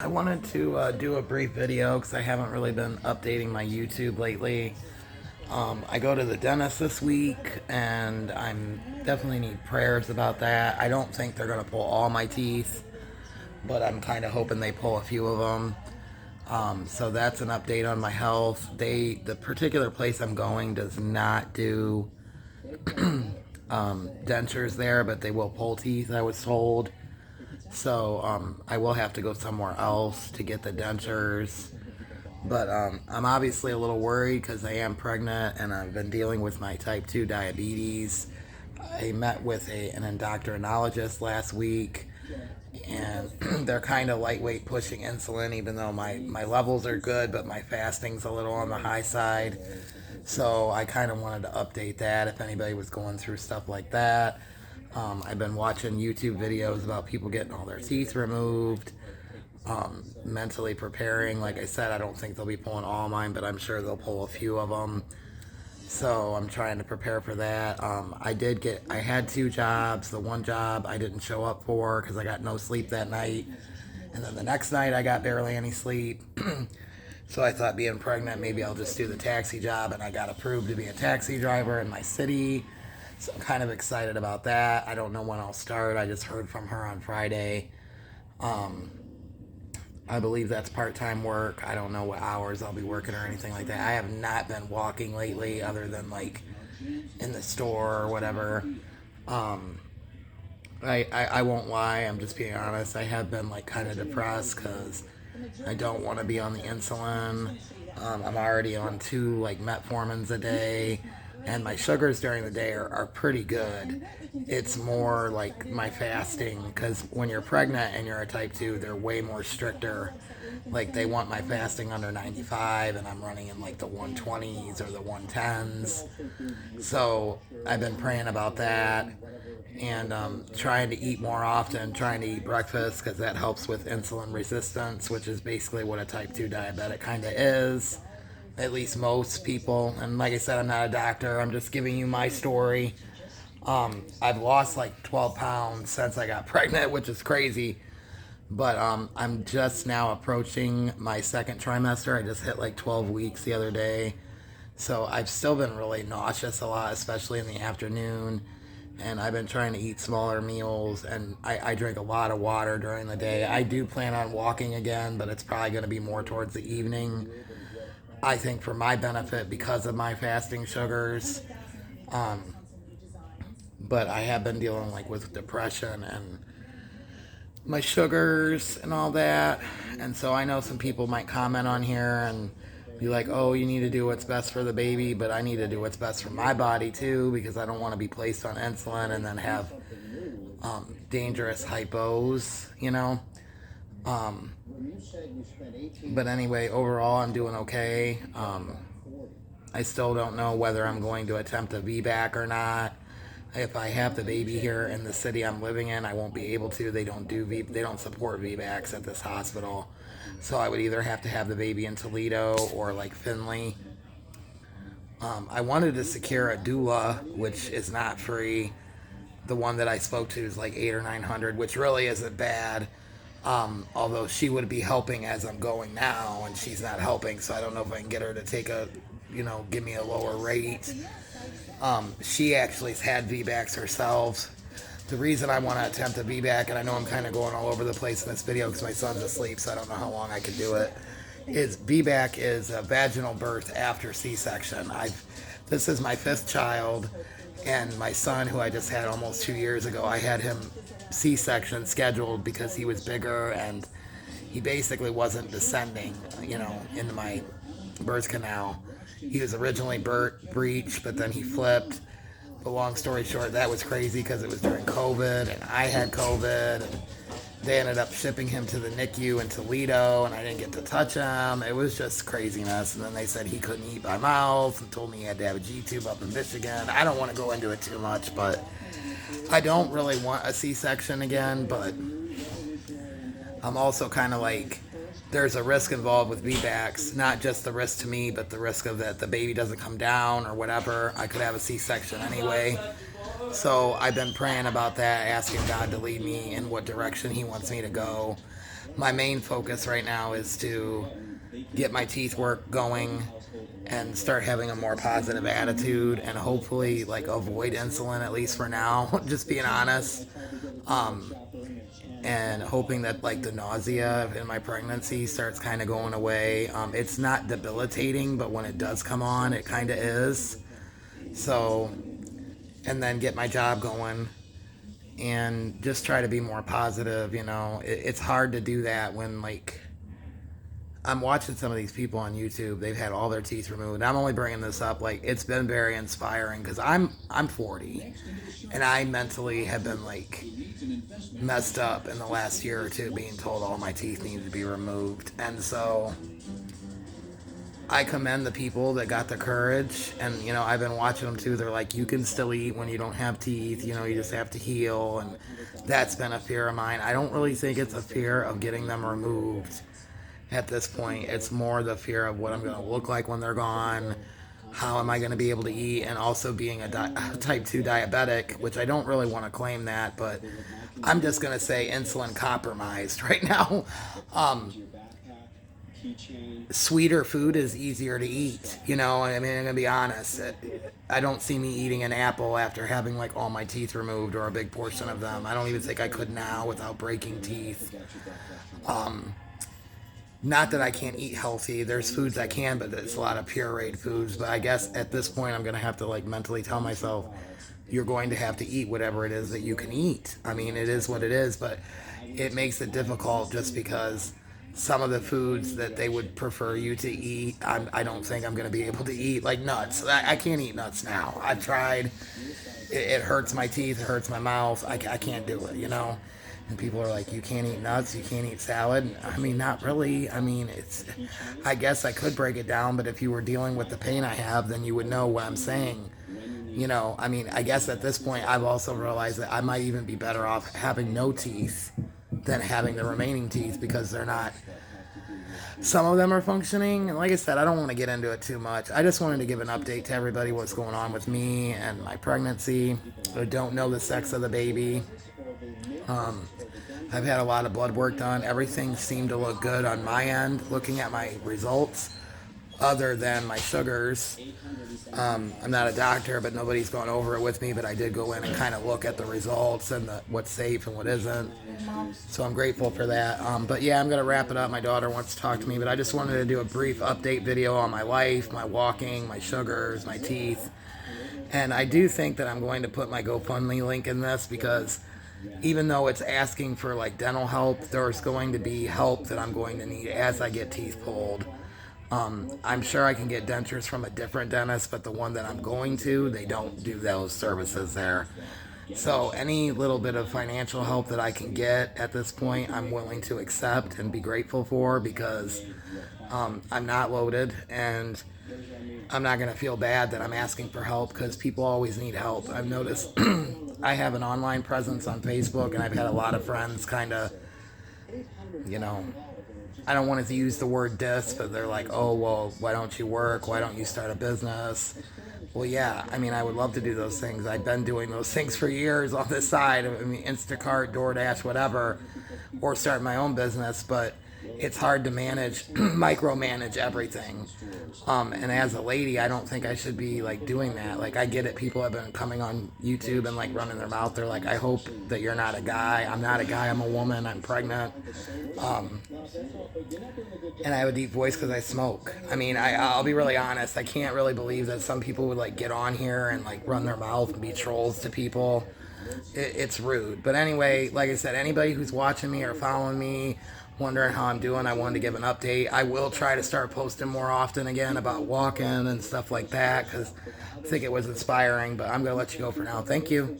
I wanted to do a brief video because I haven't really been updating my YouTube lately. I go to the dentist this week and I'm definitely need prayers about that. I don't think they're going to pull all my teeth, but I'm kind of hoping they pull a few of them. So that's an update on my health. The particular place I'm going does not do dentures there, but they will pull teeth, I was told. So I will have to go somewhere else to get the dentures. But I'm obviously a little worried because I am pregnant and I've been dealing with my type 2 diabetes. I met with an endocrinologist last week and they're kind of lightweight pushing insulin, even though my levels are good, but my fasting's a little on the high side. So I kind of wanted to update that if anybody was going through stuff like that. I've been watching YouTube videos about people getting all their teeth removed, mentally preparing. Like I said, I don't think they'll be pulling all mine, but I'm sure they'll pull a few of them. So I'm trying to prepare for that. I had 2 jobs. The one job I didn't show up for because I got no sleep that night. And then the next night I got barely any sleep. So I thought being pregnant, maybe I'll just do the taxi job, and I got approved to be a taxi driver in my city. So I'm kind of excited about that. I don't know when I'll start. I just heard from her on Friday. I believe that's part-time work. I don't know what hours I'll be working or anything like that. I have not been walking lately other than like in the store or whatever. I won't lie. I'm just being honest. I have been like kind of depressed because I don't want to be on the insulin. I'm already on 2 like metformins a day, and my sugars during the day are pretty good. It's more like my fasting, because when you're pregnant and you're a type 2, they're way more stricter. Like they want my fasting under 95, and I'm running in like the 120s or the 110s. So I've been praying about that and trying to eat more often, trying to eat breakfast because that helps with insulin resistance, which is basically what a type 2 diabetic kind of is, at least most people. And like I said, I'm not a doctor. I'm just giving you my story. I've lost like 12 pounds since I got pregnant, which is crazy. But I'm just now approaching my second trimester. I just hit like 12 weeks the other day. So I've still been really nauseous a lot, especially in the afternoon. And I've been trying to eat smaller meals, and I drink a lot of water during the day. I do plan on walking again, but it's probably going to be more towards the evening. I think for my benefit because of my fasting sugars. But I have been dealing like with depression and my sugars and all that. And so I know some people might comment on here and be like, oh, you need to do what's best for the baby, but I need to do what's best for my body too, because I don't want to be placed on insulin and then have dangerous hypos, you know. But anyway, overall, I'm doing okay. I still don't know whether I'm going to attempt a VBAC or not. If I have the baby here in the city I'm living in, I won't be able to. They don't support VBACs at this hospital. So I would either have to have the baby in Toledo or like Findlay. I wanted to secure a doula, which is not free. The one that I spoke to is like 800 or 900, which really isn't bad. Although she would be helping as I'm going now, and she's not helping, so I don't know if I can get her to give me a lower rate. She actually has had VBACs herself. The reason I want to attempt a VBAC, and I know I'm kind of going all over the place in this video because my son's asleep, so I don't know how long I can do it, is VBAC is a vaginal birth after C-section. This is my 5th child, and my son, who I just had almost 2 years ago, I had him C-section scheduled because he was bigger and he basically wasn't descending, into my birth canal. He was originally breech, but then he flipped. But long story short, that was crazy because it was during COVID, and I had COVID, and they ended up shipping him to the NICU in Toledo, and I didn't get to touch him. It was just craziness. And then they said he couldn't eat by mouth and told me he had to have a G-tube up in Michigan. I don't want to go into it too much, but I don't really want a C-section again, but I'm also kind of like, there's a risk involved with VBACs, not just the risk to me, but the risk of that the baby doesn't come down or whatever. I could have a C-section anyway. So I've been praying about that, asking God to lead me in what direction he wants me to go. my main focus right now is to get my teeth work going and start having a more positive attitude and hopefully like avoid insulin at least for now. Just being honest. Um, and hoping that like the nausea in my pregnancy starts kind of going away. It's not debilitating, but when it does come on, it kind of is. So, and then get my job going and just try to be more positive. It's hard to do that when like I'm watching some of these people on YouTube. They've had all their teeth removed. I'm only bringing this up like it's been very inspiring because I'm 40, and I mentally have been like messed up in the last year or two, being told all my teeth need to be removed, and so I commend the people that got the courage. And I've been watching them too. They're like, you can still eat when you don't have teeth. You just have to heal, and that's been a fear of mine. I don't really think it's a fear of getting them removed. At this point, it's more the fear of what I'm going to look like when they're gone. How am I going to be able to eat? And also being a type 2 diabetic, which I don't really want to claim that, but I'm just going to say insulin compromised right now. Sweeter food is easier to eat. I'm going to be honest. I don't see me eating an apple after having like all my teeth removed or a big portion of them. I don't even think I could now without breaking teeth. Not that I can't eat healthy. There's foods I can, but it's a lot of pureed foods. But I guess at this point, I'm going to have to like mentally tell myself, you're going to have to eat whatever it is that you can eat. I mean, it is what it is, but it makes it difficult just because some of the foods that they would prefer you to eat, I don't think I'm going to be able to eat, like nuts. I can't eat nuts now. I've tried. It hurts my teeth. It hurts my mouth. I can't do it, And people are like, you can't eat nuts, you can't eat salad. I mean, not really. I mean, I guess I could break it down, but if you were dealing with the pain I have, then you would know what I'm saying. I mean, I guess at this point, I've also realized that I might even be better off having no teeth than having the remaining teeth because they're not, some of them are functioning. And like I said, I don't want to get into it too much. I just wanted to give an update to everybody what's going on with me and my pregnancy. I don't know the sex of the baby. I've had a lot of blood work done. Everything seemed to look good on my end, looking at my results, other than my sugars. I'm not a doctor, but nobody's gone over it with me, but I did go in and kind of look at the results and what's safe and what isn't. So I'm grateful for that. But yeah, I'm going to wrap it up. My daughter wants to talk to me, but I just wanted to do a brief update video on my life, my walking, my sugars, my teeth. And I do think that I'm going to put my GoFundMe link in this because even though it's asking for like dental help, there's going to be help that I'm going to need as I get teeth pulled. I'm sure I can get dentures from a different dentist, but the one that I'm going to, they don't do those services there. So any little bit of financial help that I can get at this point, I'm willing to accept and be grateful for because I'm not loaded and I'm not going to feel bad that I'm asking for help because people always need help. I've noticed I have an online presence on Facebook and I've had a lot of friends kind of, I don't want to use the word diss, but they're like, oh, well, why don't you work? Why don't you start a business? Well, yeah, I mean, I would love to do those things. I've been doing those things for years on this side. I mean, Instacart, DoorDash, whatever, or start my own business, but it's hard to micromanage everything. And as a lady, I don't think I should be like doing that. Like, I get it. People have been coming on YouTube and like running their mouth. They're like, I hope that you're not a guy. I'm not a guy. I'm a woman. I'm pregnant. And I have a deep voice because I smoke. I mean, I'll be really honest. I can't really believe that some people would like get on here and like run their mouth and be trolls to people. It's rude. But anyway, like I said, anybody who's watching me or following me, wondering how I'm doing, I wanted to give an update. I will try to start posting more often again about walking and stuff like that because I think it was inspiring. But I'm going to let you go for now. Thank you.